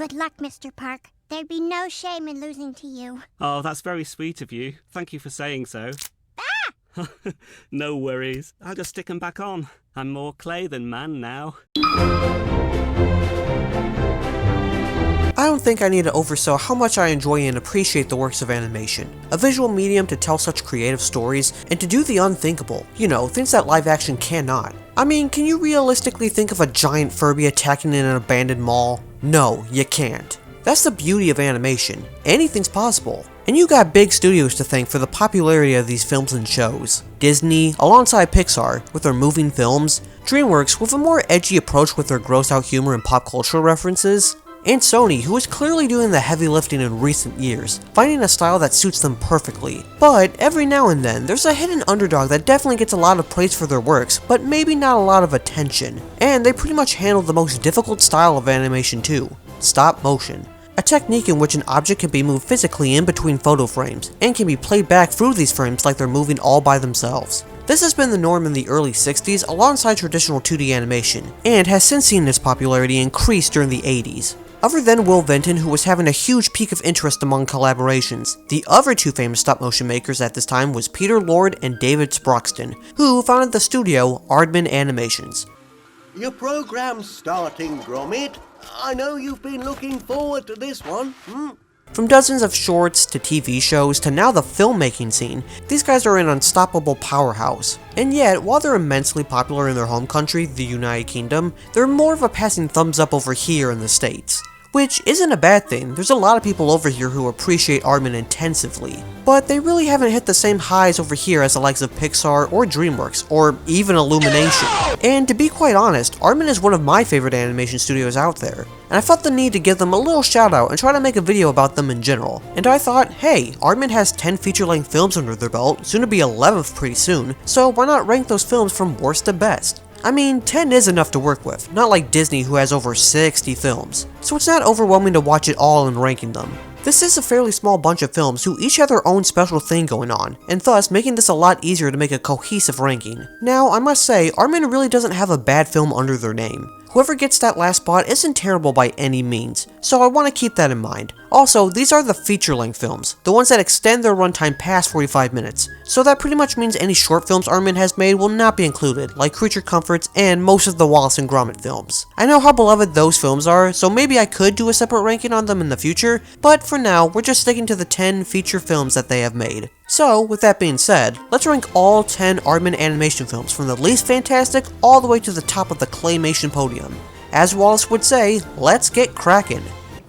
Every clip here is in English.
Good luck, Mr. Park. There'd be no shame in losing to you. Oh, that's very sweet of you. Thank you for saying so. Ah! No worries. I'll just stick 'em back on. I'm more clay than man now. I don't think I need to oversell how much I enjoy and appreciate the works of animation. A visual medium to tell such creative stories, and to do the unthinkable. You know, things that live action cannot. I mean, can you realistically think of a giant Furby attacking in an abandoned mall? No, you can't. That's the beauty of animation. Anything's possible. And you got big studios to thank for the popularity of these films and shows. Disney, alongside Pixar, with their moving films, DreamWorks with a more edgy approach with their gross-out humor and pop culture references, and Sony, who is clearly doing the heavy lifting in recent years, finding a style that suits them perfectly. But every now and then, there's a hidden underdog that definitely gets a lot of praise for their works, but maybe not a lot of attention. And they pretty much handle the most difficult style of animation too, stop motion. A technique in which an object can be moved physically in between photo frames, and can be played back through these frames like they're moving all by themselves. This has been the norm in the early 60s alongside traditional 2D animation, and has since seen its popularity increase during the 80s. Other than Will Vinton, who was having a huge peak of interest among collaborations, the other two famous stop-motion makers at this time was Peter Lord and David Sproxton, who founded the studio Aardman Animations. Your program's starting, Gromit. I know you've been looking forward to this one, From dozens of shorts to TV shows to now the filmmaking scene, these guys are an unstoppable powerhouse. And yet, while they're immensely popular in their home country, the United Kingdom, they're more of a passing thumbs up over here in the States. Which isn't a bad thing. There's a lot of people over here who appreciate Aardman intensively, but they really haven't hit the same highs over here as the likes of Pixar or DreamWorks, or even Illumination. And to be quite honest, Aardman is one of my favorite animation studios out there, and I felt the need to give them a little shout out and try to make a video about them in general. And I thought, hey, Aardman has 10 feature-length films under their belt, soon to be 11th pretty soon, so why not rank those films from worst to best? I mean, 10 is enough to work with, not like Disney who has over 60 films, so it's not overwhelming to watch it all and ranking them. This is a fairly small bunch of films who each have their own special thing going on, and thus making this a lot easier to make a cohesive ranking. Now, I must say, Aardman really doesn't have a bad film under their name. Whoever gets that last spot isn't terrible by any means, so I want to keep that in mind. Also, these are the feature-length films, the ones that extend their runtime past 45 minutes, so that pretty much means any short films Aardman has made will not be included, like Creature Comforts and most of the Wallace and Gromit films. I know how beloved those films are, so maybe I could do a separate ranking on them in the future, but for now, we're just sticking to the 10 feature films that they have made. So, with that being said, let's rank all 10 Aardman animation films from the least fantastic all the way to the top of the claymation podium. As Wallace would say, let's get crackin'.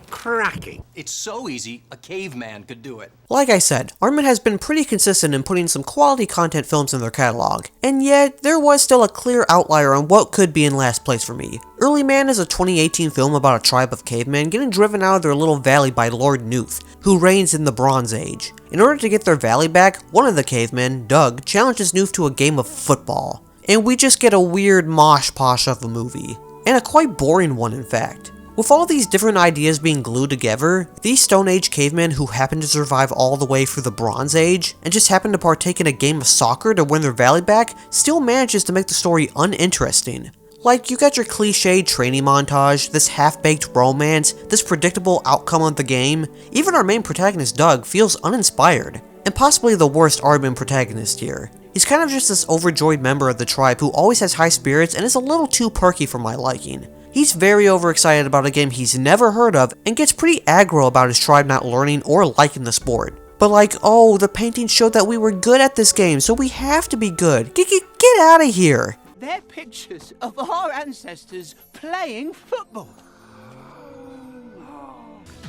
Cracking. It's so easy, a caveman could do it. Like I said, Aardman has been pretty consistent in putting some quality content films in their catalog, and yet there was still a clear outlier on what could be in last place for me. Early Man is a 2018 film about a tribe of cavemen getting driven out of their little valley by Lord Nuth, who reigns in the Bronze Age. In order to get their valley back, one of the cavemen, Doug, challenges Nuth to a game of football. And we just get a weird mosh-posh of a movie. And a quite boring one, in fact. With all these different ideas being glued together, these Stone Age cavemen who happen to survive all the way through the Bronze Age, and just happen to partake in a game of soccer to win their valley back, still manages to make the story uninteresting. Like, you got your cliched training montage, this half-baked romance, this predictable outcome of the game. Even our main protagonist Doug feels uninspired, and possibly the worst Aardman protagonist here. He's kind of just this overjoyed member of the tribe who always has high spirits and is a little too perky for my liking. He's very overexcited about a game he's never heard of and gets pretty aggro about his tribe not learning or liking the sport. But like, oh, the painting showed that we were good at this game, so we have to be good. Get out of here. They're pictures of our ancestors playing football.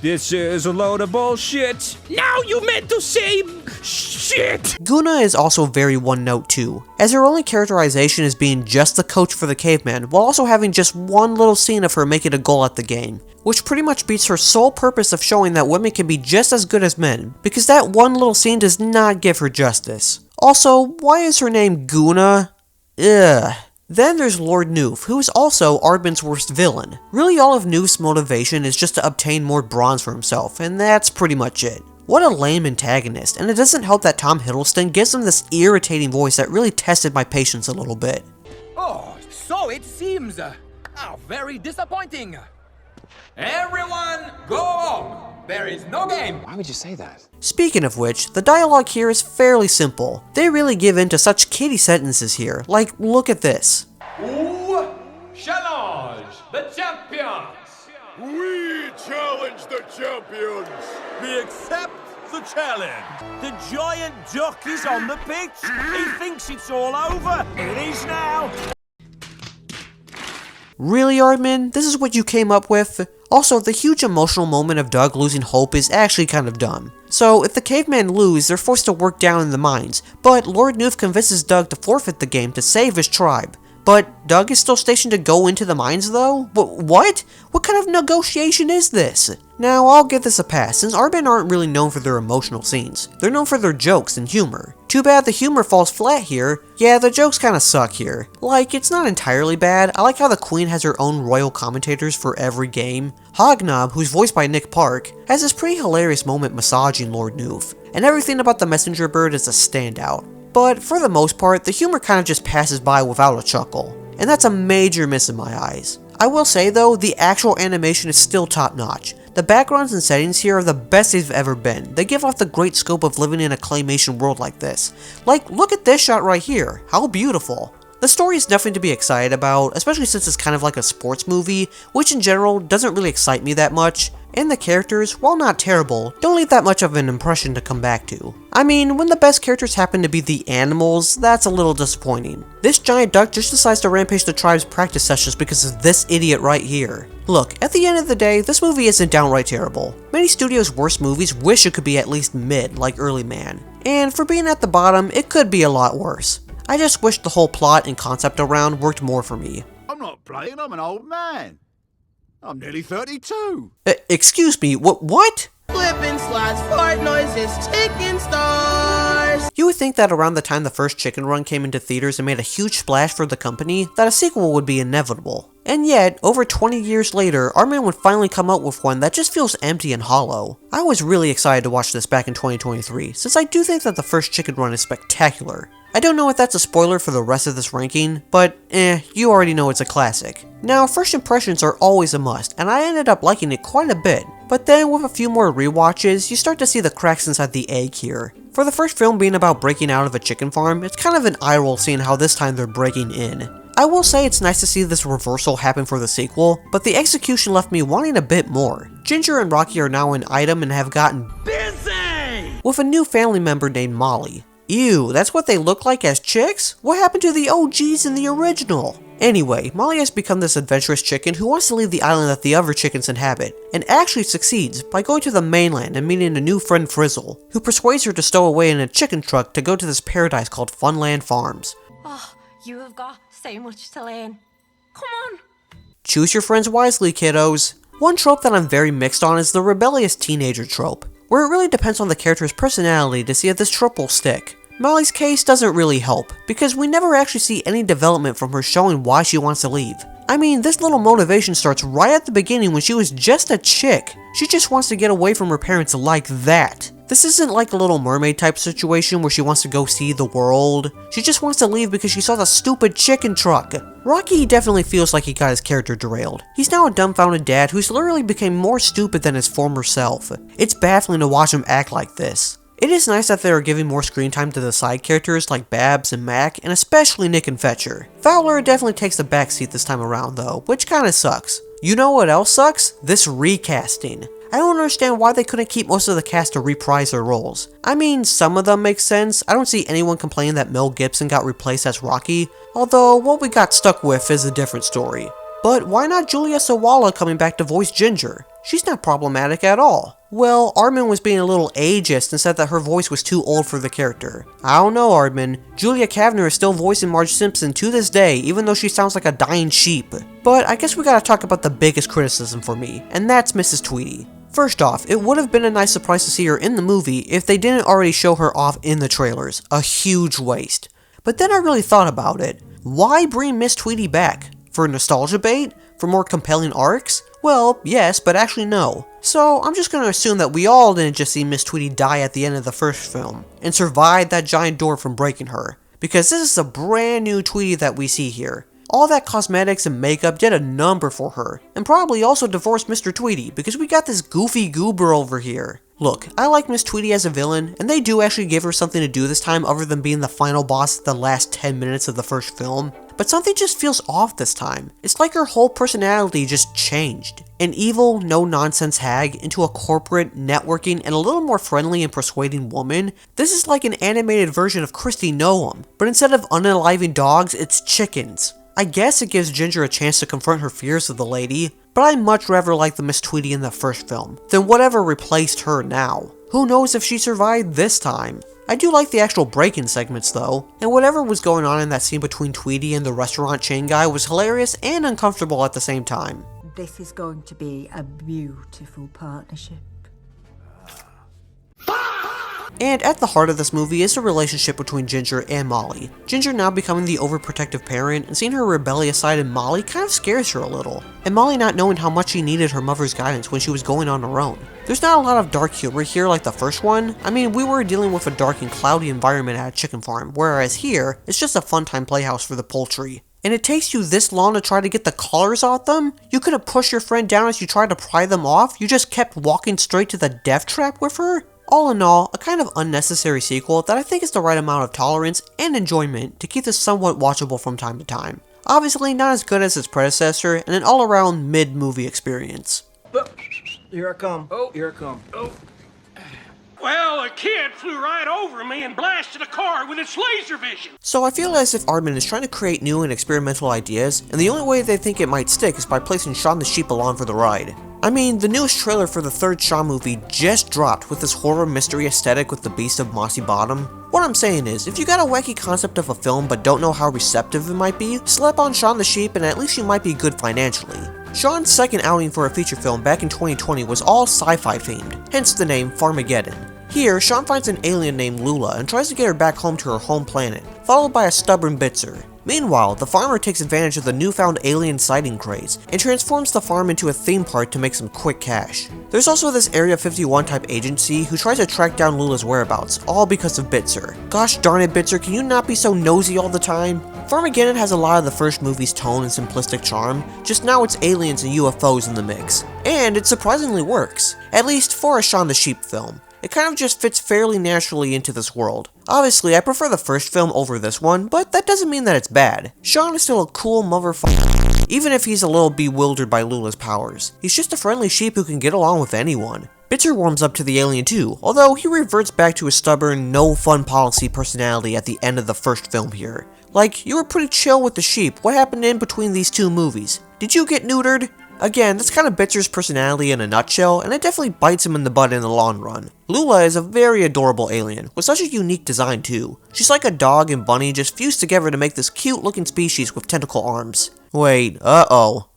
This is a load of bullshit. Now you meant to say shit. Guna is also very one-note too, as her only characterization is being just the coach for the caveman, while also having just one little scene of her making a goal at the game, which pretty much beats her sole purpose of showing that women can be just as good as men, because that one little scene does not give her justice. Also, why is her name Guna? Ugh. Then there's Lord Nuth, who is also Aardman's worst villain. Really all of Nuth's motivation is just to obtain more bronze for himself, and that's pretty much it. What a lame antagonist, and it doesn't help that Tom Hiddleston gives him this irritating voice that really tested my patience a little bit. Oh, so it seems. Very disappointing. Everyone, There is no game. Why would you say that? Speaking of which, the dialogue here is fairly simple. They really give in to such kiddie sentences here, like look at this. Who challenge the champions? We challenge the champions! We accept the challenge. The giant duck is on the pitch. He thinks it's all over. It is now. Really, Aardman? This is what you came up with? Also, the huge emotional moment of Doug losing hope is actually kind of dumb. So, if the cavemen lose, they're forced to work down in the mines, but Lord Noof convinces Doug to forfeit the game to save his tribe. But Doug is still stationed to go into the mines though? What? What kind of negotiation is this? Now, I'll give this a pass, since Aardman aren't really known for their emotional scenes. They're known for their jokes and humor. Too bad the humor falls flat here. Yeah, the jokes kinda suck here. Like, it's not entirely bad. I like how the Queen has her own royal commentators for every game. Hognob, who's voiced by Nick Park, has this pretty hilarious moment massaging Lord Noof. And everything about the messenger bird is a standout. But for the most part, the humor kinda just passes by without a chuckle. And that's a major miss in my eyes. I will say though, the actual animation is still top notch. The backgrounds and settings here are the best they've ever been. They give off the great scope of living in a claymation world like this. Like, look at this shot right here. How beautiful. The story is nothing to be excited about, especially since it's kind of like a sports movie, which in general doesn't really excite me that much. And the characters, while not terrible, don't leave that much of an impression to come back to. I mean, when the best characters happen to be the animals, that's a little disappointing. This giant duck just decides to rampage the tribe's practice sessions because of this idiot right here. Look, at the end of the day, this movie isn't downright terrible. Many studios' worst movies wish it could be at least mid, like Early Man. And for being at the bottom, it could be a lot worse. I just wish the whole plot and concept around worked more for me. I'm not playing, I'm an old man. I'm nearly 32. Excuse me, what? Flippin' slides, fart noises, chicken stars. You would think that around the time the first Chicken Run came into theaters and made a huge splash for the company, that a sequel would be inevitable. And yet, over 20 years later, Aardman would finally come out with one that just feels empty and hollow. I was really excited to watch this back in 2023, since I do think that the first Chicken Run is spectacular. I don't know if that's a spoiler for the rest of this ranking, but you already know it's a classic. Now, first impressions are always a must, and I ended up liking it quite a bit. But then with a few more rewatches, you start to see the cracks inside the egg here. For the first film being about breaking out of a chicken farm, it's kind of an eye roll seeing how this time they're breaking in. I will say it's nice to see this reversal happen for the sequel, but the execution left me wanting a bit more. Ginger and Rocky are now an item and have gotten busy with a new family member named Molly. Ew, that's what they look like as chicks? What happened to the OGs in the original? Anyway, Molly has become this adventurous chicken who wants to leave the island that the other chickens inhabit, and actually succeeds by going to the mainland and meeting a new friend Frizzle, who persuades her to stow away in a chicken truck to go to this paradise called Funland Farms. Oh, you have got so much to learn. Come on. Choose your friends wisely, kiddos. One trope that I'm very mixed on is the rebellious teenager trope, where it really depends on the character's personality to see if this trope will stick. Molly's case doesn't really help, because we never actually see any development from her showing why she wants to leave. I mean, this little motivation starts right at the beginning when she was just a chick. She just wants to get away from her parents like that. This isn't like a Little Mermaid type situation where she wants to go see the world. She just wants to leave because she saw the stupid chicken truck. Rocky definitely feels like he got his character derailed. He's now a dumbfounded dad who's literally became more stupid than his former self. It's baffling to watch him act like this. It is nice that they are giving more screen time to the side characters like Babs and Mac, and especially Nick and Fetcher. Fowler definitely takes the backseat this time around though, which kinda sucks. You know what else sucks? This recasting. I don't understand why they couldn't keep most of the cast to reprise their roles. I mean, some of them make sense. I don't see anyone complaining that Mel Gibson got replaced as Rocky, although what we got stuck with is a different story. But why not Julia Sawala coming back to voice Ginger? She's not problematic at all. Well, Aardman was being a little ageist and said that her voice was too old for the character. I don't know, Aardman. Julia Kavner is still voicing Marge Simpson to this day, even though she sounds like a dying sheep. But I guess we gotta talk about the biggest criticism for me, and that's Mrs. Tweedy. First off, it would have been a nice surprise to see her in the movie if they didn't already show her off in the trailers. A huge waste. But then I really thought about it. Why bring Miss Tweedy back? For nostalgia bait? For more compelling arcs? Well, yes, but actually no. So I'm just gonna assume that we all didn't just see Miss Tweedy die at the end of the first film, and survive that giant door from breaking her. Because this is a brand new Tweedy that we see here. All that cosmetics and makeup did a number for her, and probably also divorced Mr. Tweety because we got this goofy goober over here. Look, I like Miss Tweety as a villain, and they do actually give her something to do this time other than being the final boss at the last 10 minutes of the first film. But something just feels off this time. It's like her whole personality just changed. An evil, no-nonsense hag into a corporate, networking, and a little more friendly and persuading woman. This is like an animated version of Kristi Noem, but instead of unaliving dogs, it's chickens. I guess it gives Ginger a chance to confront her fears of the lady, but I much rather like the Miss Tweety in the first film than whatever replaced her now. Who knows if she survived this time? I do like the actual break-in segments though, and whatever was going on in that scene between Tweety and the restaurant chain guy was hilarious and uncomfortable at the same time. This is going to be a beautiful partnership. And at the heart of this movie is the relationship between Ginger and Molly. Ginger now becoming the overprotective parent, and seeing her rebellious side in Molly kind of scares her a little. And Molly not knowing how much she needed her mother's guidance when she was going on her own. There's not a lot of dark humor here like the first one. I mean, we were dealing with a dark and cloudy environment at a chicken farm, whereas here, it's just a fun time playhouse for the poultry. And it takes you this long to try to get the collars off them? You could have pushed your friend down as you tried to pry them off? You just kept walking straight to the death trap with her? All in all, a kind of unnecessary sequel that I think is the right amount of tolerance and enjoyment to keep this somewhat watchable from time to time. Obviously not as good as its predecessor, and an all-around mid-movie experience. Here I come. Oh, here I come. Oh. Well, a kid flew right over me and blasted a car with its laser vision. So I feel as if Aardman is trying to create new and experimental ideas, and the only way they think it might stick is by placing Shaun the Sheep along for the ride. I mean, the newest trailer for the third Shaun movie just dropped with this horror mystery aesthetic with the Beast of Mossy Bottom. What I'm saying is, if you got a wacky concept of a film but don't know how receptive it might be, slap on Shaun the Sheep and at least you might be good financially. Shaun's second outing for a feature film back in 2020 was all sci-fi themed, hence the name Farmageddon. Here, Shaun finds an alien named Lula and tries to get her back home to her home planet, followed by a stubborn Bitzer. Meanwhile, the farmer takes advantage of the newfound alien sighting craze, and transforms the farm into a theme park to make some quick cash. There's also this Area 51 type agency who tries to track down Lula's whereabouts, all because of Bitzer. Gosh darn it, Bitzer, can you not be so nosy all the time? Farmageddon has a lot of the first movie's tone and simplistic charm, just now it's aliens and UFOs in the mix. And it surprisingly works, at least for a Shaun the Sheep film. It kind of just fits fairly naturally into this world. Obviously, I prefer the first film over this one, but that doesn't mean that it's bad. Shaun is still a cool motherfucker, even if he's a little bewildered by Lula's powers. He's just a friendly sheep who can get along with anyone. Bitzer warms up to the alien too, although he reverts back to his stubborn, no-fun policy personality at the end of the first film here. Like, you were pretty chill with the sheep, what happened in between these two movies? Did you get neutered? Again, that's kind of Bitzer's personality in a nutshell, and it definitely bites him in the butt in the long run. Lula is a very adorable alien, with such a unique design too. She's like a dog and bunny just fused together to make this cute looking species with tentacle arms. Wait, uh-oh.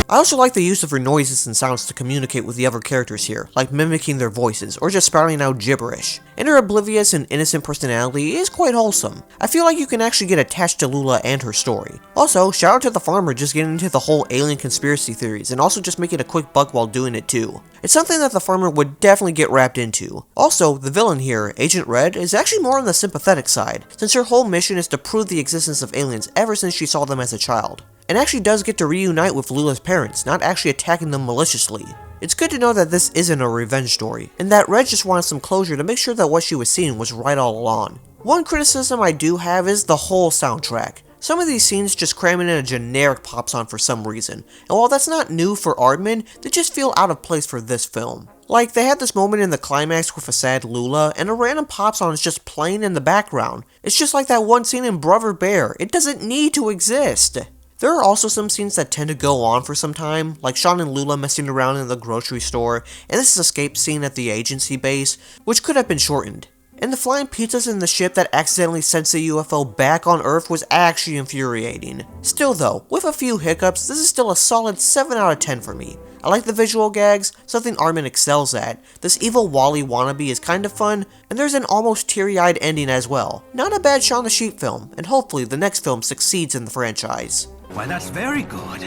I also like the use of her noises and sounds to communicate with the other characters here, like mimicking their voices, or just spouting out gibberish. And her oblivious and innocent personality is quite wholesome. I feel like you can actually get attached to Lula and her story. Also, shout out to the farmer just getting into the whole alien conspiracy theories, and also just making a quick buck while doing it too. It's something that the farmer would definitely get wrapped into. Also, the villain here, Agent Red, is actually more on the sympathetic side, since her whole mission is to prove the existence of aliens ever since she saw them as a child. And actually does get to reunite with Lula's parents, not actually attacking them maliciously. It's good to know that this isn't a revenge story, and that Red just wanted some closure to make sure that what she was seeing was right all along. One criticism I do have is the whole soundtrack. Some of these scenes just cram in a generic pop song for some reason, and while that's not new for Aardman, they just feel out of place for this film. Like, they had this moment in the climax with a sad Lula, and a random pop song is just playing in the background. It's just like that one scene in Brother Bear, it doesn't need to exist. There are also some scenes that tend to go on for some time, like Shaun and Lula messing around in the grocery store, and this escape scene at the agency base, which could have been shortened. And the flying pizzas in the ship that accidentally sends the UFO back on Earth was actually infuriating. Still though, with a few hiccups, this is still a solid 7 out of 10 for me. I like the visual gags, something Aardman excels at. This evil Wally wannabe is kind of fun, and there's an almost teary-eyed ending as well. Not a bad Shaun the Sheep film, and hopefully the next film succeeds in the franchise. Why, that's very good.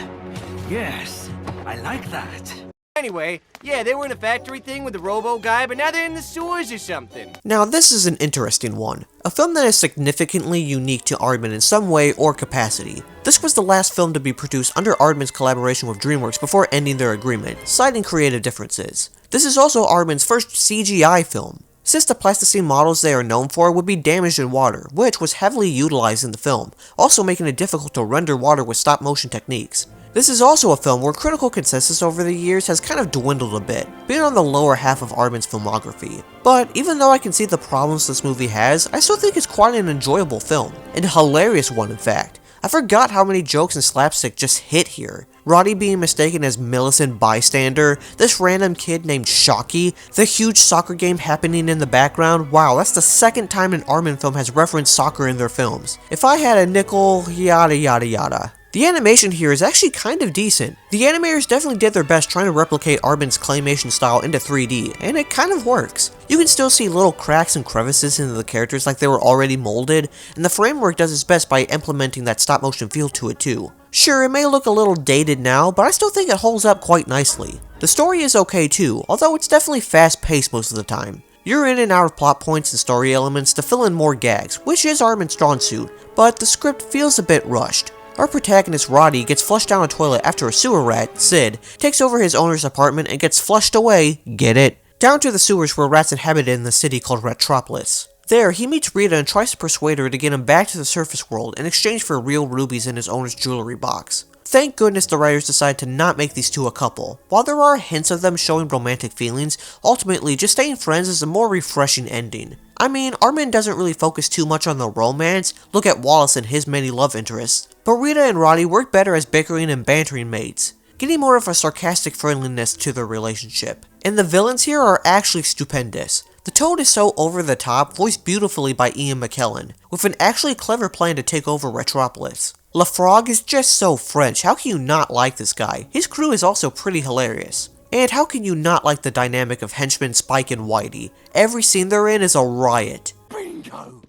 Yes, I like that. Anyway, yeah, they were in a factory thing with the robo guy, but now they're in the sewers or something. Now this is an interesting one. A film that is significantly unique to Aardman in some way or capacity. This was the last film to be produced under Aardman's collaboration with DreamWorks before ending their agreement, citing creative differences. This is also Aardman's first CGI film, since the plasticine models they are known for would be damaged in water, which was heavily utilized in the film, also making it difficult to render water with stop-motion techniques. This is also a film where critical consensus over the years has kind of dwindled a bit, being on the lower half of Aardman's filmography. But even though I can see the problems this movie has, I still think it's quite an enjoyable film, and a hilarious one in fact. I forgot how many jokes and slapstick just hit here. Roddy being mistaken as Millicent Bystander, this random kid named Shocky, the huge soccer game happening in the background. Wow, that's the second time an Aardman film has referenced soccer in their films. If I had a nickel, yada yada yada. The animation here is actually kind of decent. The animators definitely did their best trying to replicate Aardman's claymation style into 3D, and it kind of works. You can still see little cracks and crevices into the characters like they were already molded, and the framework does its best by implementing that stop motion feel to it too. Sure, it may look a little dated now, but I still think it holds up quite nicely. The story is okay too, although it's definitely fast paced most of the time. You're in and out of plot points and story elements to fill in more gags, which is Aardman's strong suit, but the script feels a bit rushed. Our protagonist Roddy gets flushed down a toilet after a sewer rat, Sid, takes over his owner's apartment and gets flushed away, get it? Down to the sewers where rats inhabited in the city called Retropolis. There, he meets Rita and tries to persuade her to get him back to the surface world in exchange for real rubies in his owner's jewelry box. Thank goodness the writers decided to not make these two a couple. While there are hints of them showing romantic feelings, ultimately just staying friends is a more refreshing ending. I mean, Aardman doesn't really focus too much on the romance, look at Wallace and his many love interests, but Rita and Roddy work better as bickering and bantering mates, getting more of a sarcastic friendliness to their relationship. And the villains here are actually stupendous. The Toad is so over the top, voiced beautifully by Ian McKellen, with an actually clever plan to take over Retropolis. LaFrog is just so French, how can you not like this guy? His crew is also pretty hilarious. And how can you not like the dynamic of henchmen Spike and Whitey? Every scene they're in is a riot. Bingo!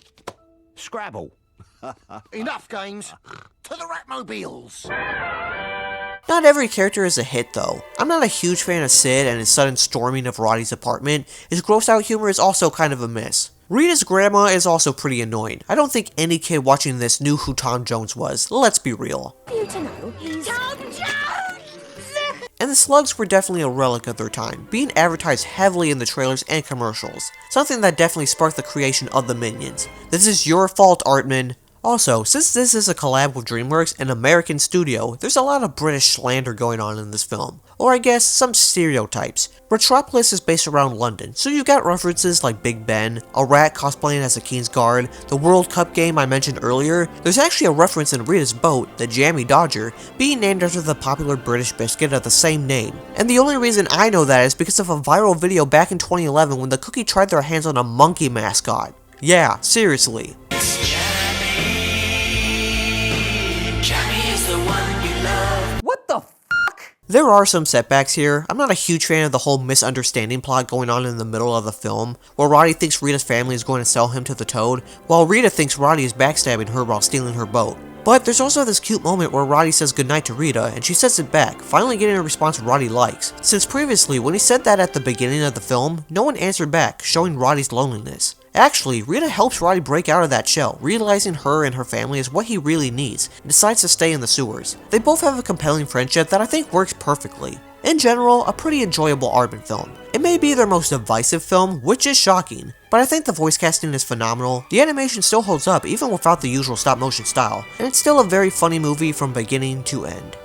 Scrabble. Enough games. To the Ratmobiles. Not every character is a hit though. I'm not a huge fan of Sid and his sudden storming of Roddy's apartment. His gross out humor is also kind of a miss. Rita's grandma is also pretty annoying. I don't think any kid watching this knew who Tom Jones was, let's be real. You to know he's Tom Jones! And the slugs were definitely a relic of their time, being advertised heavily in the trailers and commercials, something that definitely sparked the creation of the Minions. This is your fault, Aardman. Also, since this is a collab with DreamWorks, an American studio, there's a lot of British slander going on in this film. Or I guess, some stereotypes. Retropolis is based around London, so you've got references like Big Ben, a rat cosplaying as a King's Guard, the World Cup game I mentioned earlier. There's actually a reference in Rita's boat, the Jammy Dodger, being named after the popular British biscuit of the same name. And the only reason I know that is because of a viral video back in 2011 when the cookie tried their hands on a monkey mascot. Yeah, seriously. What the fuck? There are some setbacks here. I'm not a huge fan of the whole misunderstanding plot going on in the middle of the film, where Roddy thinks Rita's family is going to sell him to the Toad, while Rita thinks Roddy is backstabbing her while stealing her boat. But there's also this cute moment where Roddy says goodnight to Rita, and she says it back, finally getting a response Roddy likes, since previously, when he said that at the beginning of the film, no one answered back, showing Roddy's loneliness. Actually, Rita helps Roddy break out of that shell, realizing her and her family is what he really needs, and decides to stay in the sewers. They both have a compelling friendship that I think works perfectly. In general, a pretty enjoyable Aardman film. It may be their most divisive film, which is shocking, but I think the voice casting is phenomenal, the animation still holds up even without the usual stop motion style, and it's still a very funny movie from beginning to end.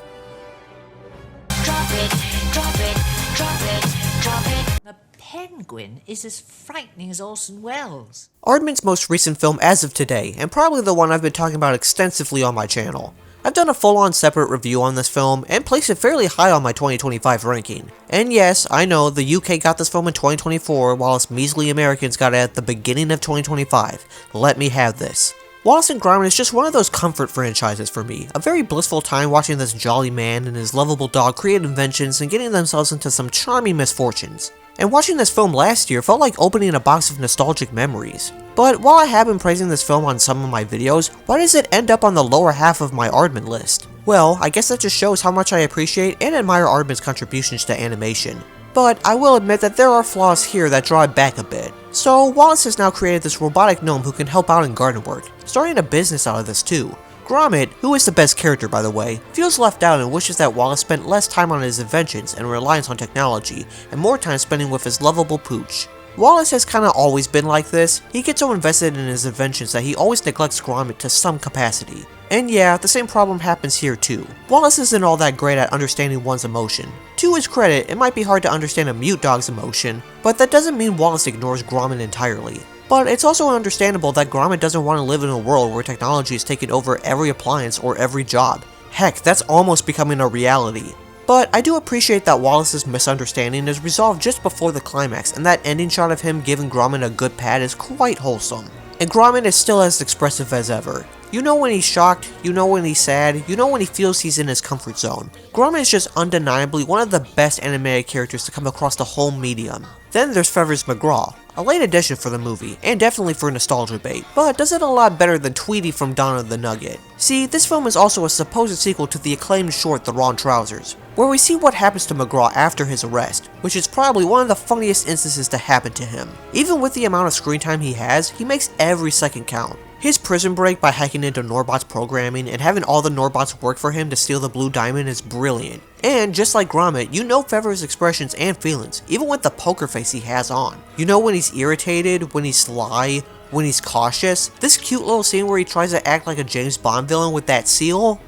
Drop it, drop it, drop it, drop it. The penguin is as frightening as Orson Welles. Aardman's most recent film as of today, and probably the one I've been talking about extensively on my channel. I've done a full-on separate review on this film, and placed it fairly high on my 2025 ranking. And yes, I know, the UK got this film in 2024, while us measly Americans got it at the beginning of 2025. Let me have this. Wallace & Gromit is just one of those comfort franchises for me, a very blissful time watching this jolly man and his lovable dog create inventions and getting themselves into some charming misfortunes. And watching this film last year felt like opening a box of nostalgic memories. But while I have been praising this film on some of my videos, why does it end up on the lower half of my Aardman list? Well, I guess that just shows how much I appreciate and admire Aardman's contributions to animation. But I will admit that there are flaws here that draw it back a bit. So Wallace has now created this robotic gnome who can help out in garden work, starting a business out of this too. Gromit, who is the best character by the way, feels left out and wishes that Wallace spent less time on his inventions and reliance on technology, and more time spending with his lovable pooch. Wallace has kinda always been like this. He gets so invested in his inventions that he always neglects Gromit to some capacity. And yeah, the same problem happens here too. Wallace isn't all that great at understanding one's emotion. To his credit, it might be hard to understand a mute dog's emotion, but that doesn't mean Wallace ignores Gromit entirely. But it's also understandable that Gromit doesn't want to live in a world where technology is taking over every appliance or every job. Heck, that's almost becoming a reality. But I do appreciate that Wallace's misunderstanding is resolved just before the climax, and that ending shot of him giving Gromit a good pat is quite wholesome. And Gromit is still as expressive as ever. You know when he's shocked, you know when he's sad, you know when he feels he's in his comfort zone. Gromit is just undeniably one of the best animated characters to come across the whole medium. Then there's Feathers McGraw, a late addition for the movie, and definitely for nostalgia bait, but does it a lot better than Tweety from Dawn of the Nugget. See, this film is also a supposed sequel to the acclaimed short The Wrong Trousers, where we see what happens to McGraw after his arrest, which is probably one of the funniest instances to happen to him. Even with the amount of screen time he has, he makes every second count. His prison break by hacking into Norbot's programming and having all the Norbots work for him to steal the blue diamond is brilliant. And just like Gromit, you know Feather's expressions and feelings, even with the poker face he has on. You know when he's irritated, when he's sly, when he's cautious. This cute little scene where he tries to act like a James Bond villain with that seal,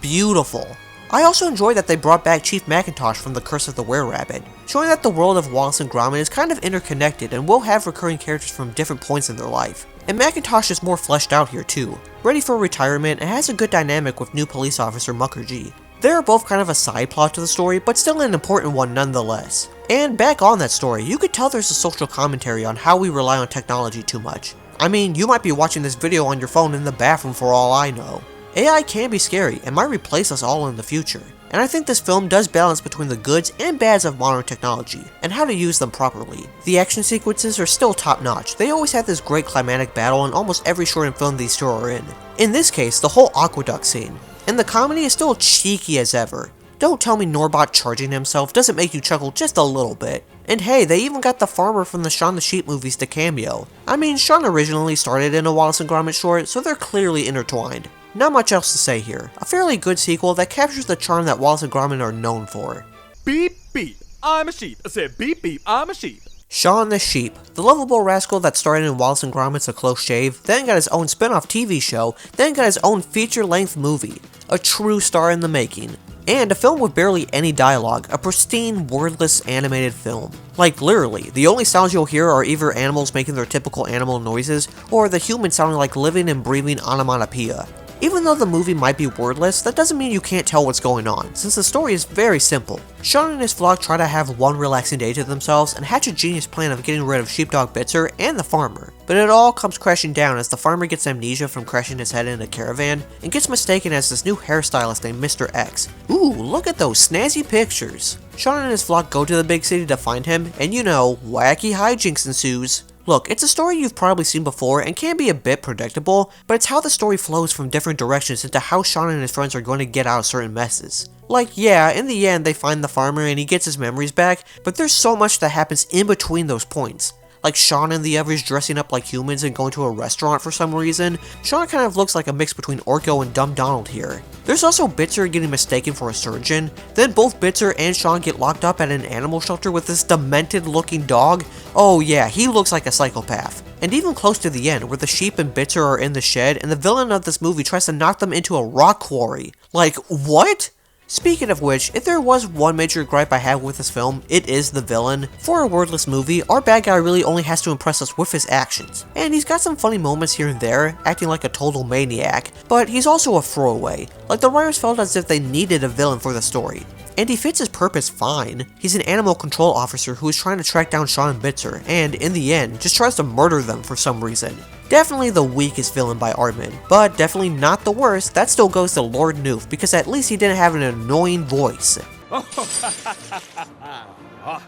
beautiful. I also enjoy that they brought back Chief Macintosh from The Curse of the Were-Rabbit, showing that the world of Wallace and Gromit is kind of interconnected and will have recurring characters from different points in their life. And Macintosh is more fleshed out here too, ready for retirement and has a good dynamic with new police officer Mukherjee. They are both kind of a side plot to the story, but still an important one nonetheless. And back on that story, you could tell there's a social commentary on how we rely on technology too much. I mean, you might be watching this video on your phone in the bathroom for all I know. AI can be scary and might replace us all in the future, and I think this film does balance between the goods and bads of modern technology, and how to use them properly. The action sequences are still top notch. They always have this great climatic battle in almost every short and film these two are in. In this case, the whole aqueduct scene. And the comedy is still cheeky as ever. Don't tell me Norbot charging himself doesn't make you chuckle just a little bit. And hey, they even got the farmer from the Shaun the Sheep movies to cameo. I mean, Shaun originally started in a Wallace and Gromit short, so they're clearly intertwined. Not much else to say here. A fairly good sequel that captures the charm that Wallace and Gromit are known for. Beep, beep, I'm a sheep. I said beep, beep, I'm a sheep. Shaun the Sheep, the lovable rascal that started in Wallace and Gromit's A Close Shave, then got his own spin-off TV show, then got his own feature-length movie. A true star in the making. And a film with barely any dialogue, a pristine, wordless animated film. Like literally, the only sounds you'll hear are either animals making their typical animal noises, or the humans sounding like living and breathing onomatopoeia. Even though the movie might be wordless, that doesn't mean you can't tell what's going on, since the story is very simple. Shaun and his flock try to have one relaxing day to themselves and hatch a genius plan of getting rid of Sheepdog Bitzer and the farmer. But it all comes crashing down as the farmer gets amnesia from crashing his head in a caravan, and gets mistaken as this new hairstylist named Mr. X. Ooh, look at those snazzy pictures! Shaun and his flock go to the big city to find him, and you know, wacky hijinks ensues. Look, it's a story you've probably seen before and can be a bit predictable, but it's how the story flows from different directions into how Shaun and his friends are going to get out of certain messes. Like, yeah, in the end they find the farmer and he gets his memories back, but there's so much that happens in between those points. Like Shaun and the others dressing up like humans and going to a restaurant for some reason. Shaun kind of looks like a mix between Orko and Dumb Donald here. There's also Bitzer getting mistaken for a surgeon, then both Bitzer and Shaun get locked up at an animal shelter with this demented looking dog. Oh yeah, he looks like a psychopath. And even close to the end, where the sheep and Bitzer are in the shed and the villain of this movie tries to knock them into a rock quarry. Like, what? Speaking of which, if there was one major gripe I have with this film, it is the villain. For a wordless movie, our bad guy really only has to impress us with his actions. And he's got some funny moments here and there, acting like a total maniac, but he's also a throwaway. Like the writers felt as if they needed a villain for the story. And he fits his purpose fine. He's an animal control officer who is trying to track down Shaun and Bitzer, and in the end, just tries to murder them for some reason. Definitely the weakest villain by Aardman, but definitely not the worst. That still goes to Lord Noof, because at least he didn't have an annoying voice.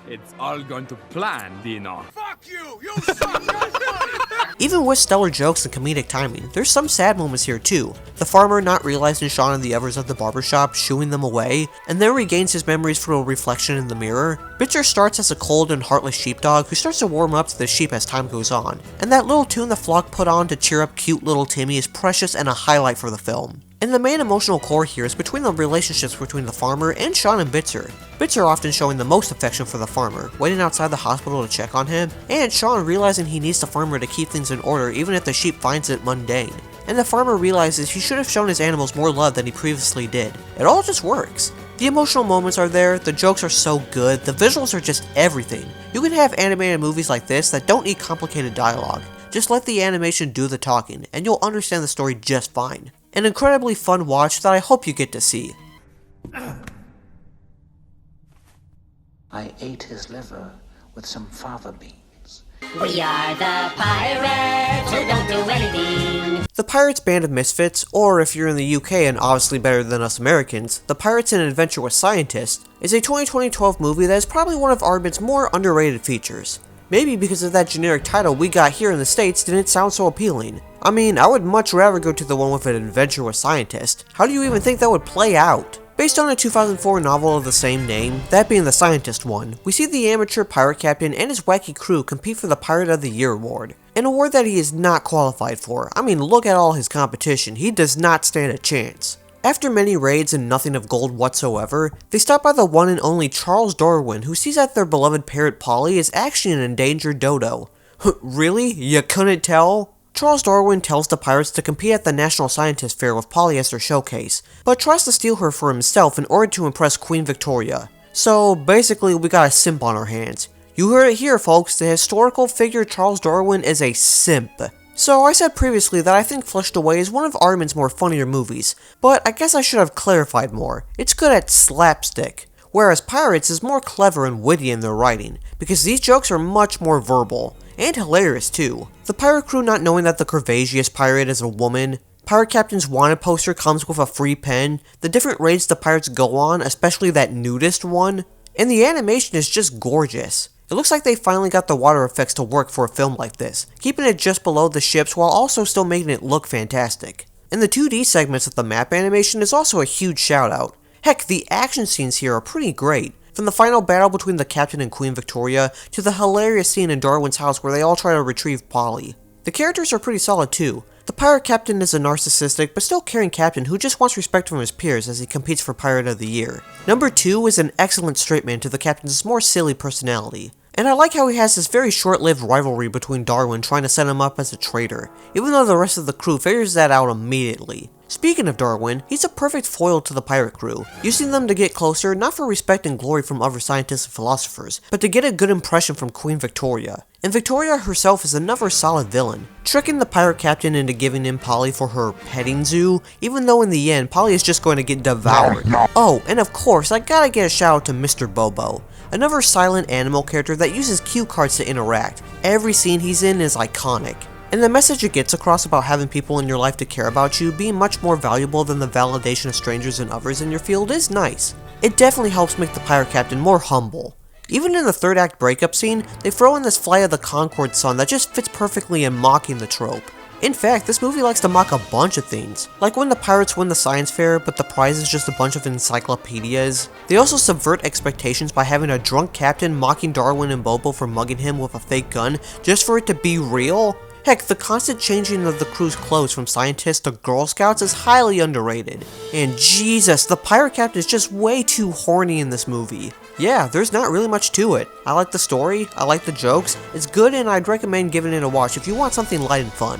It's all going to plan, Dino. Fuck you! You suck! You're funny! Even with stellar jokes and comedic timing, there's some sad moments here too. The farmer not realizing Sean and the others at the barbershop, shooing them away, and then regains his memories through a reflection in the mirror. Bitcher starts as a cold and heartless sheepdog who starts to warm up to the sheep as time goes on, and that little tune the flock put on to cheer up cute little Timmy is precious and a highlight for the film. And the main emotional core here is between the relationships between the farmer and Sean and Bitzer. Bitzer often showing the most affection for the farmer, waiting outside the hospital to check on him, and Sean realizing he needs the farmer to keep things in order even if the sheep finds it mundane. And the farmer realizes he should have shown his animals more love than he previously did. It all just works. The emotional moments are there, the jokes are so good, the visuals are just everything. You can have animated movies like this that don't need complicated dialogue. Just let the animation do the talking, and you'll understand the story just fine. An incredibly fun watch that I hope you get to see. I ate his liver with some fava beans. We are the pirates who don't do anything. The Pirates Band of Misfits, or if you're in the UK and obviously better than us Americans, The Pirates in Adventure with Scientists, is a 2012 movie that is probably one of Aardman's more underrated features. Maybe because of that generic title we got here in the States didn't sound so appealing. I mean, I would much rather go to the one with an adventure with scientist. How do you even think that would play out? Based on a 2004 novel of the same name, that being the Scientist one, we see the amateur pirate captain and his wacky crew compete for the Pirate of the Year award. An award that he is not qualified for. I mean, look at all his competition, he does not stand a chance. After many raids and nothing of gold whatsoever, they stop by the one and only Charles Darwin, who sees that their beloved parrot Polly is actually an endangered dodo. Really? You couldn't tell? Charles Darwin tells the pirates to compete at the National Scientist Fair with Polly as their showcase, but tries to steal her for himself in order to impress Queen Victoria. So basically we got a simp on our hands. You heard it here folks, the historical figure Charles Darwin is a simp. So I said previously that I think Flushed Away is one of Aardman's more funnier movies, but I guess I should have clarified more. It's good at slapstick, whereas Pirates is more clever and witty in their writing, because these jokes are much more verbal, and hilarious too. The pirate crew not knowing that the curvaceous pirate is a woman, Pirate Captain's wanted poster comes with a free pen, the different raids the pirates go on, especially that nudist one, and the animation is just gorgeous. It looks like they finally got the water effects to work for a film like this, keeping it just below the ships while also still making it look fantastic. And the 2D segments of the map animation is also a huge shout out. Heck, the action scenes here are pretty great, from the final battle between the Captain and Queen Victoria to the hilarious scene in Darwin's house where they all try to retrieve Polly. The characters are pretty solid too. The Pirate Captain is a narcissistic but still caring captain who just wants respect from his peers as he competes for Pirate of the Year. Number 2 is an excellent straight man to the captain's more silly personality. And I like how he has this very short-lived rivalry between Darwin trying to set him up as a traitor, even though the rest of the crew figures that out immediately. Speaking of Darwin, he's a perfect foil to the pirate crew, using them to get closer not for respect and glory from other scientists and philosophers, but to get a good impression from Queen Victoria. And Victoria herself is another solid villain, tricking the pirate captain into giving him Polly for her petting zoo, even though in the end Polly is just going to get devoured. Oh, and of course I gotta get a shout out to Mr. Bobo, another silent animal character that uses cue cards to interact. Every scene he's in is iconic. And the message it gets across about having people in your life to care about you being much more valuable than the validation of strangers and others in your field is nice. It definitely helps make the pirate captain more humble. Even in the third act breakup scene, they throw in this Flight of the Conchords song that just fits perfectly in mocking the trope. In fact, this movie likes to mock a bunch of things, like when the pirates win the science fair but the prize is just a bunch of encyclopedias. They also subvert expectations by having a drunk captain mocking Darwin and Bobo for mugging him with a fake gun just for it to be real. Heck, the constant changing of the crew's clothes from scientists to Girl Scouts is highly underrated. And Jesus, the pirate captain is just way too horny in this movie. Yeah, there's not really much to it. I like the story, I like the jokes, it's good and I'd recommend giving it a watch if you want something light and fun.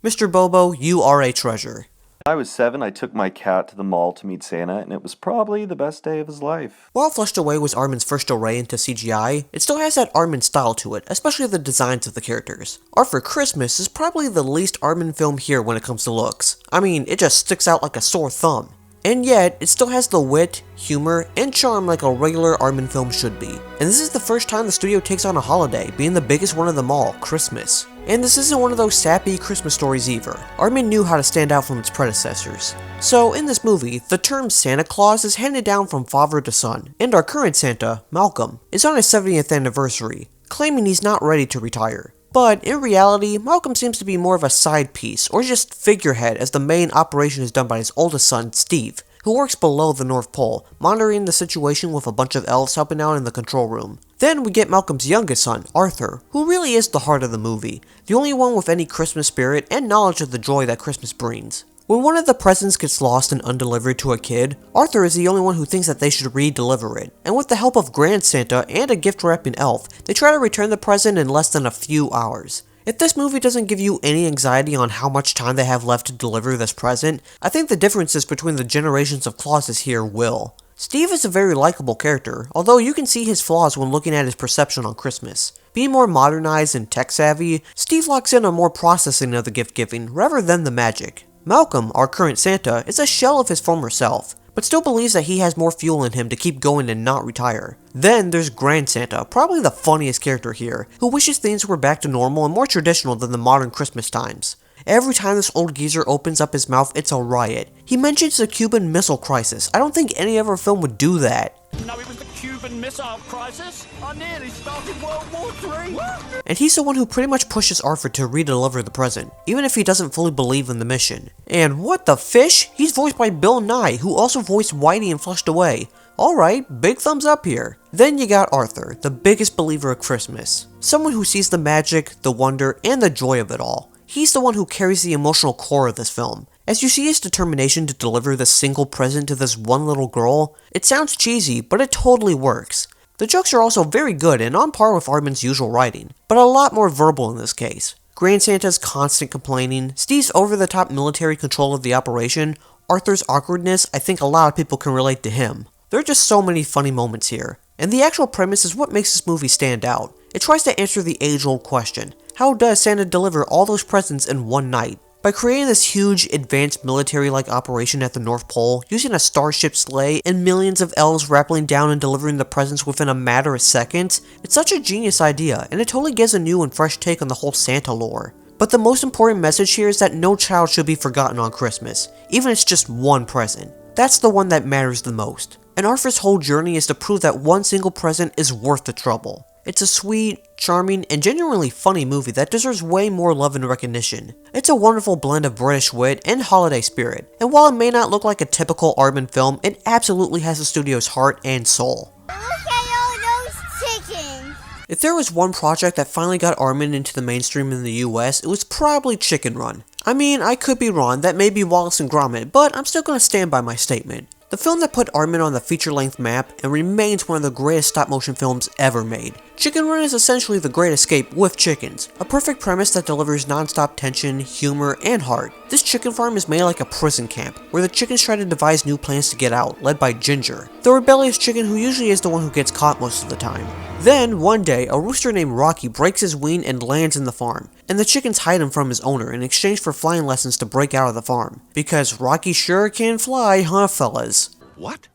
Mr. Bobo, you are a treasure. When I was 7, I took my cat to the mall to meet Santa, and it was probably the best day of his life. While Flushed Away was Aardman's first array into CGI, it still has that Aardman style to it, especially the designs of the characters. Art for Christmas is probably the least Aardman film here when it comes to looks. I mean, it just sticks out like a sore thumb. And yet, it still has the wit, humor, and charm like a regular Aardman film should be. And this is the first time the studio takes on a holiday, being the biggest one of them all, Christmas. And this isn't one of those sappy Christmas stories either. Aardman knew how to stand out from its predecessors. So, in this movie, the term Santa Claus is handed down from father to son, and our current Santa, Malcolm, is on his 70th anniversary, claiming he's not ready to retire. But in reality, Malcolm seems to be more of a side piece, or just figurehead, as the main operation is done by his oldest son, Steve, who works below the North Pole, monitoring the situation with a bunch of elves helping out in the control room. Then we get Malcolm's youngest son, Arthur, who really is the heart of the movie, the only one with any Christmas spirit and knowledge of the joy that Christmas brings. When one of the presents gets lost and undelivered to a kid, Arthur is the only one who thinks that they should re-deliver it, and with the help of Grand Santa and a gift-wrapping elf, they try to return the present in less than a few hours. If this movie doesn't give you any anxiety on how much time they have left to deliver this present, I think the differences between the generations of Clauses here will. Steve is a very likable character, although you can see his flaws when looking at his perception on Christmas. Being more modernized and tech-savvy, Steve locks in on more processing of the gift-giving rather than the magic. Malcolm, our current Santa, is a shell of his former self, but still believes that he has more fuel in him to keep going and not retire. Then there's Grand Santa, probably the funniest character here, who wishes things were back to normal and more traditional than the modern Christmas times. Every time this old geezer opens up his mouth, it's a riot. He mentions the Cuban Missile Crisis. I don't think any other film would do that. No, it was the Cuban Missile Crisis. I nearly started World War III. And he's the one who pretty much pushes Arthur to re-deliver the present, even if he doesn't fully believe in the mission. And what the fish? He's voiced by Bill Nye, who also voiced Whitey in Flushed Away. Alright, big thumbs up here. Then you got Arthur, the biggest believer of Christmas. Someone who sees the magic, the wonder, and the joy of it all. He's the one who carries the emotional core of this film. As you see his determination to deliver this single present to this one little girl, it sounds cheesy, but it totally works. The jokes are also very good and on par with Aardman's usual writing, but a lot more verbal in this case. Grand Santa's constant complaining, Steve's over-the-top military control of the operation, Arthur's awkwardness, I think a lot of people can relate to him. There are just so many funny moments here, and the actual premise is what makes this movie stand out. It tries to answer the age-old question, how does Santa deliver all those presents in one night? By creating this huge, advanced military-like operation at the North Pole, using a starship sleigh and millions of elves rappelling down and delivering the presents within a matter of seconds, it's such a genius idea, and it totally gives a new and fresh take on the whole Santa lore. But the most important message here is that no child should be forgotten on Christmas, even if it's just one present. That's the one that matters the most. And Arthur's whole journey is to prove that one single present is worth the trouble. It's a sweet, charming, and genuinely funny movie that deserves way more love and recognition. It's a wonderful blend of British wit and holiday spirit, and while it may not look like a typical Aardman film, it absolutely has the studio's heart and soul. Look at all those chickens! If there was one project that finally got Aardman into the mainstream in the US, it was probably Chicken Run. I mean, I could be wrong, that may be Wallace and Gromit, but I'm still gonna stand by my statement. The film that put Aardman on the feature-length map and remains one of the greatest stop-motion films ever made. Chicken Run is essentially The Great Escape with chickens, a perfect premise that delivers non-stop tension, humor, and heart. This chicken farm is made like a prison camp, where the chickens try to devise new plans to get out, led by Ginger, the rebellious chicken who usually is the one who gets caught most of the time. Then, one day, a rooster named Rocky breaks his wing and lands in the farm, and the chickens hide him from his owner in exchange for flying lessons to break out of the farm. Because Rocky sure can fly, huh fellas? What?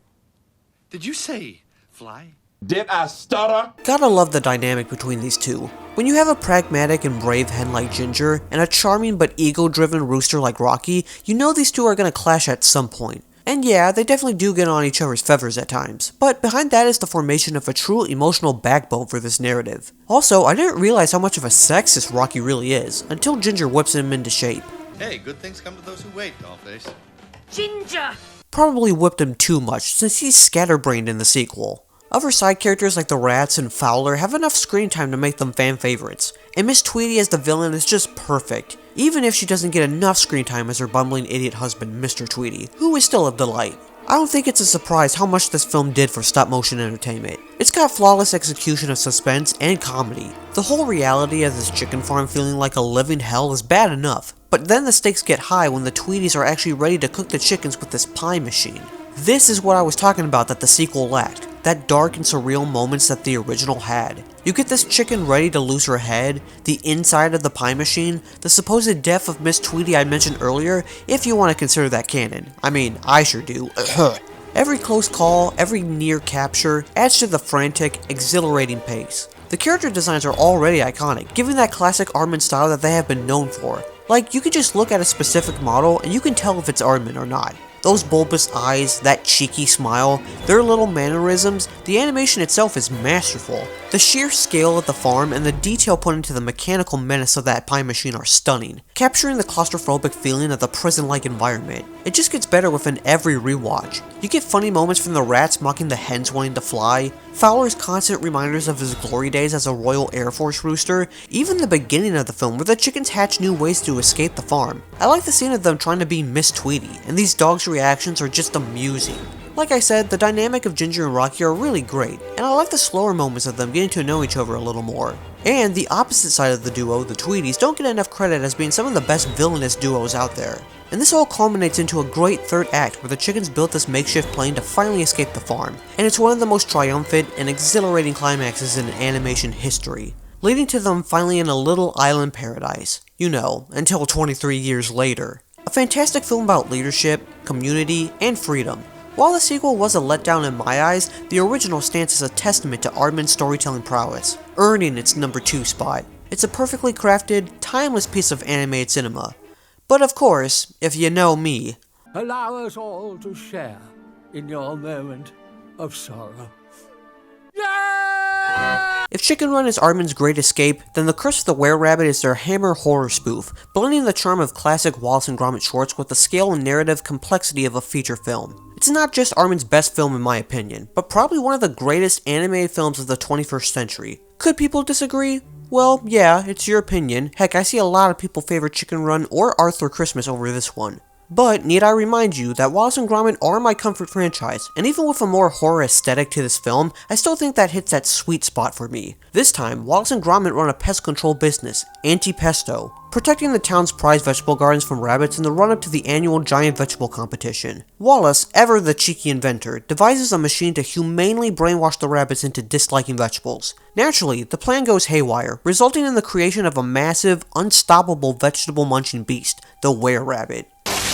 Did you say fly? Did I stutter? Gotta love the dynamic between these two. When you have a pragmatic and brave hen like Ginger, and a charming but ego-driven rooster like Rocky, you know these two are gonna clash at some point. And yeah, they definitely do get on each other's feathers at times, but behind that is the formation of a true emotional backbone for this narrative. Also, I didn't realize how much of a sexist Rocky really is, until Ginger whips him into shape. Hey, good things come to those who wait, Dollface. Ginger! Probably whipped him too much, since he's scatterbrained in the sequel. Other side characters like the Rats and Fowler have enough screen time to make them fan favorites, and Miss Tweety as the villain is just perfect, even if she doesn't get enough screen time as her bumbling idiot husband, Mr. Tweety, who is still a delight. I don't think it's a surprise how much this film did for stop-motion entertainment. It's got flawless execution of suspense and comedy. The whole reality of this chicken farm feeling like a living hell is bad enough, but then the stakes get high when the Tweeties are actually ready to cook the chickens with this pie machine. This is what I was talking about that the sequel lacked, that dark and surreal moments that the original had. You get this chicken ready to lose her head, the inside of the pie machine, the supposed death of Miss Tweety I mentioned earlier, if you want to consider that canon. I mean, I sure do. Every close call, every near capture, adds to the frantic, exhilarating pace. The character designs are already iconic, giving that classic Aardman style that they have been known for. Like, you can just look at a specific model and you can tell if it's Aardman or not. Those bulbous eyes, that cheeky smile, their little mannerisms, the animation itself is masterful. The sheer scale of the farm and the detail put into the mechanical menace of that pie machine are stunning, capturing the claustrophobic feeling of the prison-like environment. It just gets better within every rewatch. You get funny moments from the rats mocking the hens wanting to fly, Fowler's constant reminders of his glory days as a Royal Air Force rooster, even the beginning of the film where the chickens hatch new ways to escape the farm. I like the scene of them trying to be Miss Tweety, and these dogs' reactions are just amusing. Like I said, the dynamic of Ginger and Rocky are really great, and I like the slower moments of them getting to know each other a little more. And the opposite side of the duo, the Tweeties, don't get enough credit as being some of the best villainous duos out there. And this all culminates into a great third act where the chickens built this makeshift plane to finally escape the farm, and it's one of the most triumphant and exhilarating climaxes in animation history, leading to them finally in a little island paradise. You know, until 23 years later. A fantastic film about leadership, community, and freedom. While the sequel was a letdown in my eyes, the original stands as a testament to Aardman's storytelling prowess, earning its number 2 spot. It's a perfectly crafted, timeless piece of animated cinema. But of course, if you know me, allow us all to share in your moment of sorrow. If Chicken Run is Aardman's great escape, then The Curse of the Were-Rabbit is their Hammer horror spoof, blending the charm of classic Wallace and Gromit shorts with the scale and narrative complexity of a feature film. It's not just Aardman's best film in my opinion, but probably one of the greatest animated films of the 21st century. Could people disagree? Well, yeah, it's your opinion. Heck, I see a lot of people favor Chicken Run or Arthur Christmas over this one. But need I remind you that Wallace and Gromit are my comfort franchise, and even with a more horror aesthetic to this film, I still think that hits that sweet spot for me. This time, Wallace and Gromit run a pest control business, Anti-Pesto, protecting the town's prized vegetable gardens from rabbits in the run-up to the annual giant vegetable competition. Wallace, ever the cheeky inventor, devises a machine to humanely brainwash the rabbits into disliking vegetables. Naturally, the plan goes haywire, resulting in the creation of a massive, unstoppable vegetable-munching beast, the Were-Rabbit.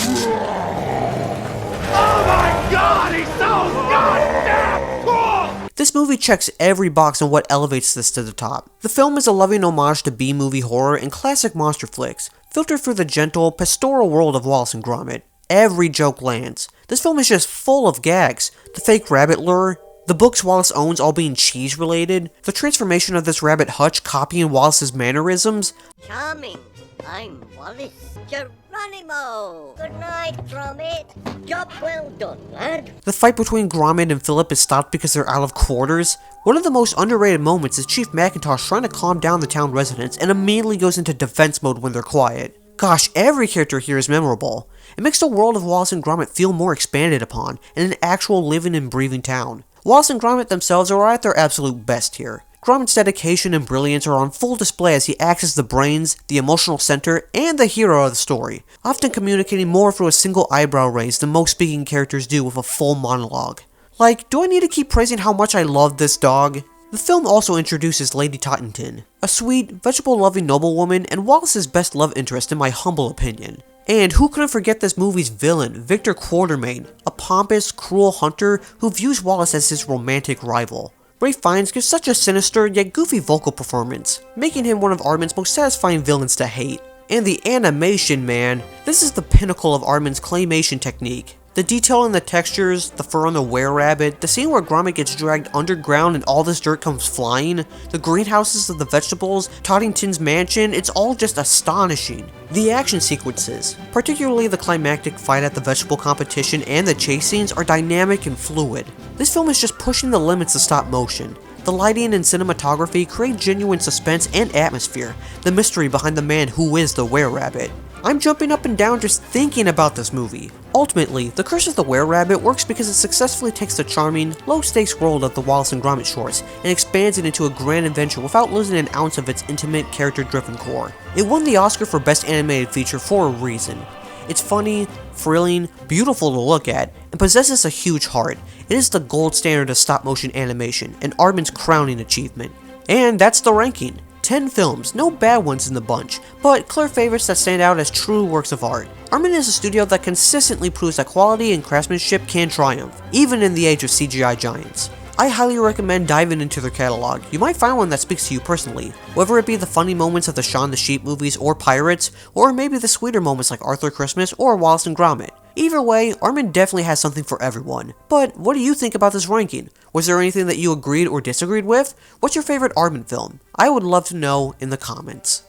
Oh my god, he's so goddamn cool! This movie checks every box on what elevates this to the top. The film is a loving homage to B-movie horror and classic monster flicks, filtered through the gentle, pastoral world of Wallace and Gromit. Every joke lands. This film is just full of gags. The fake rabbit lure, the books Wallace owns all being cheese-related, the transformation of this rabbit Hutch copying Wallace's mannerisms. Charming. I'm Wallace. Geronimo! Good night, Gromit. Job well done, lad. The fight between Gromit and Philip is stopped because they're out of quarters. One of the most underrated moments is Chief Macintosh trying to calm down the town residents and immediately goes into defense mode when they're quiet. Gosh, every character here is memorable. It makes the world of Wallace and Gromit feel more expanded upon, and an actual living and breathing town. Wallace and Gromit themselves are at their absolute best here. Gromit's dedication and brilliance are on full display as he acts as the brains, the emotional center, and the hero of the story, often communicating more through a single eyebrow raise than most speaking characters do with a full monologue. Like, do I need to keep praising how much I love this dog? The film also introduces Lady Tottington, a sweet, vegetable-loving noblewoman and Wallace's best love interest in my humble opinion. And who couldn't forget this movie's villain, Victor Quartermain, a pompous, cruel hunter who views Wallace as his romantic rival. Ralph Fiennes gives such a sinister yet goofy vocal performance, making him one of Aardman's most satisfying villains to hate. And the animation, man, this is the pinnacle of Aardman's claymation technique. The detail in the textures, the fur on the were-rabbit, the scene where Gromit gets dragged underground and all this dirt comes flying, the greenhouses of the vegetables, Tottington's mansion, it's all just astonishing. The action sequences, particularly the climactic fight at the vegetable competition and the chase scenes, are dynamic and fluid. This film is just pushing the limits of stop motion. The lighting and cinematography create genuine suspense and atmosphere, the mystery behind the man who is the were-rabbit. I'm jumping up and down just thinking about this movie. Ultimately, The Curse of the Were-Rabbit works because it successfully takes the charming, low-stakes world of the Wallace and Gromit shorts and expands it into a grand adventure without losing an ounce of its intimate, character-driven core. It won the Oscar for Best Animated Feature for a reason. It's funny, thrilling, beautiful to look at, and possesses a huge heart. It is the gold standard of stop-motion animation, and Aardman's crowning achievement. And that's the ranking. 10 films, no bad ones in the bunch, but clear favorites that stand out as true works of art. Aardman is a studio that consistently proves that quality and craftsmanship can triumph, even in the age of CGI giants. I highly recommend diving into their catalog. You might find one that speaks to you personally, whether it be the funny moments of the Shaun the Sheep movies or Pirates, or maybe the sweeter moments like Arthur Christmas or Wallace and Gromit. Either way, Aardman definitely has something for everyone. But what do you think about this ranking? Was there anything that you agreed or disagreed with? What's your favorite Aardman film? I would love to know in the comments.